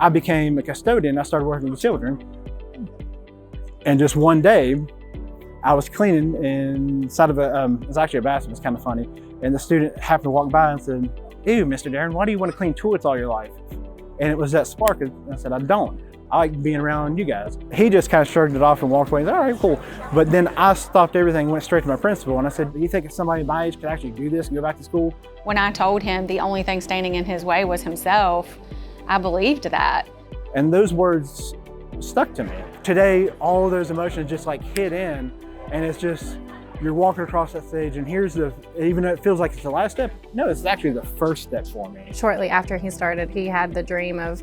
I became a custodian. I started working with children. And just one day, I was cleaning inside of it was actually a bathroom. It's kind of funny. And the student happened to walk by and said, "Ew, Mr. Darren, why do you want to clean toilets all your life?" And it was that spark. I said, "I don't. I like being around you guys." He just kind of shrugged it off and walked away. He said, "All right, cool." But then I stopped everything and went straight to my principal. And I said, "Do you think somebody my age could actually do this and go back to school?" When I told him the only thing standing in his way was himself, I believed that. And those words stuck to me. Today, all of those emotions just like hit in, and it's just, you're walking across that stage, and even though it feels like it's the last step, no, it's actually the first step for me. Shortly after he started, he had the dream of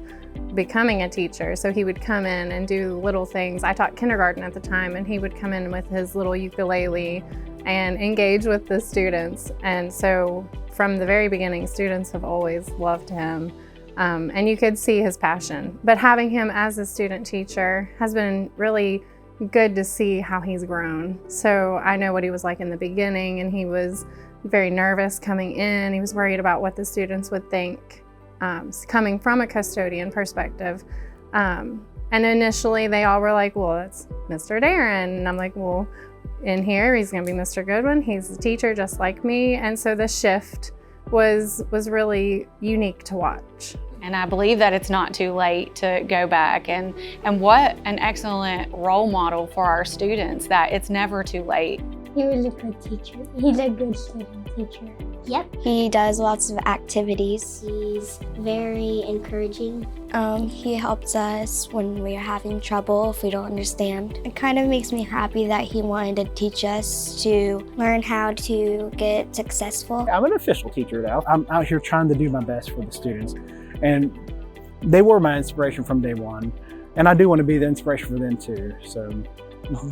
becoming a teacher. So he would come in and do little things. I taught kindergarten at the time, and he would come in with his little ukulele and engage with the students. And so from the very beginning, students have always loved him. And you could see his passion. But having him as a student teacher has been really good to see how he's grown. So I know what he was like in the beginning, and he was very nervous coming in. He was worried about what the students would think, coming from a custodian perspective. And initially they all were like, "Well, it's Mr. Darren." And I'm like, "Well, in here, he's gonna be Mr. Goodwin. He's a teacher just like me." And so the shift was really unique to watch. And I believe that it's not too late to go back, and what an excellent role model for our students, that it's never too late. He was a good teacher. He's a good student teacher. Yep. He does lots of activities. He's very encouraging. He helps us when we're having trouble, if we don't understand. It kind of makes me happy that he wanted to teach us to learn how to get successful. I'm an official teacher now. I'm out here trying to do my best for the students. And they were my inspiration from day one. And I do want to be the inspiration for them too. So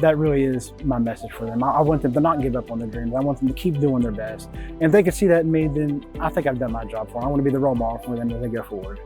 that really is my message for them. I want them to not give up on their dreams. I want them to keep doing their best. And if they can see that in me, then I think I've done my job for them. I want to be the role model for them as they go forward.